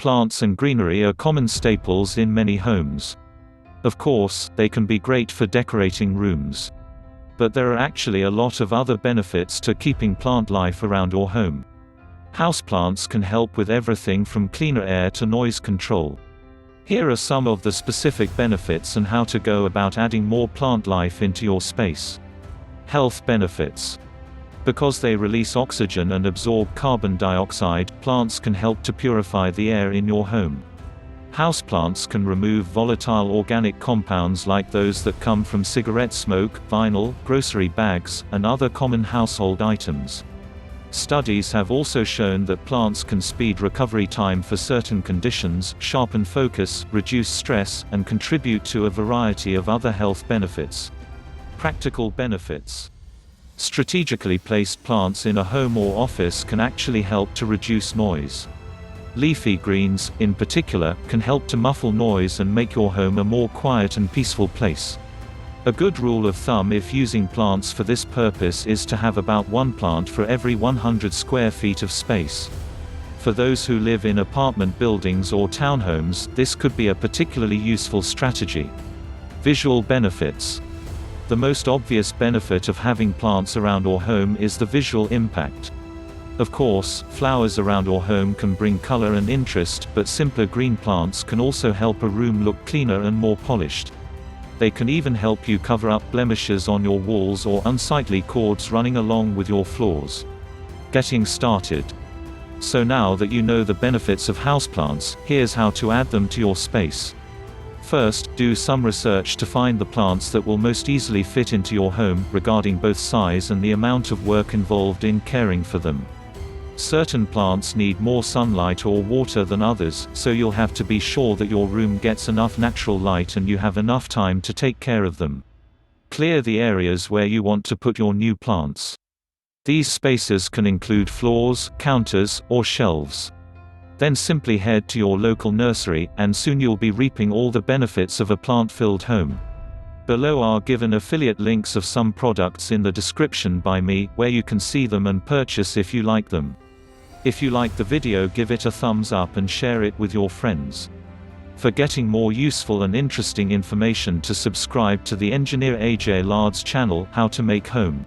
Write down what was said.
Plants and greenery are common staples in many homes. Of course, they can be great for decorating rooms. But there are actually a lot of other benefits to keeping plant life around your home. Houseplants can help with everything from cleaner air to noise control. Here are some of the specific benefits and how to go about adding more plant life into your space. Health benefits. Because they release oxygen and absorb carbon dioxide, plants can help to purify the air in your home. Houseplants can remove volatile organic compounds like those that come from cigarette smoke, vinyl, grocery bags, and other common household items. Studies have also shown that plants can speed recovery time for certain conditions, sharpen focus, reduce stress, and contribute to a variety of other health benefits. Practical benefits. Strategically placed plants in a home or office can actually help to reduce noise. Leafy greens, in particular, can help to muffle noise and make your home a more quiet and peaceful place. A good rule of thumb if using plants for this purpose is to have about one plant for every 100 square feet of space. For those who live in apartment buildings or townhomes, this could be a particularly useful strategy. Visual benefits. The most obvious benefit of having plants around your home is the visual impact. Of course, flowers around your home can bring color and interest, but simpler green plants can also help a room look cleaner and more polished. They can even help you cover up blemishes on your walls or unsightly cords running along with your floors. Getting started. So now that you know the benefits of houseplants, here's how to add them to your space. First, do some research to find the plants that will most easily fit into your home, regarding both size and the amount of work involved in caring for them. Certain plants need more sunlight or water than others, so you'll have to be sure that your room gets enough natural light and you have enough time to take care of them. Clear the areas where you want to put your new plants. These spaces can include floors, counters, or shelves. Then simply head to your local nursery, and soon you'll be reaping all the benefits of a plant-filled home. Below are given affiliate links of some products in the description by me, where you can see them and purchase if you like them. If you like the video, give it a thumbs up and share it with your friends. For getting more useful and interesting information, to subscribe to the Engineer AJ Lard's channel, How to Make Home.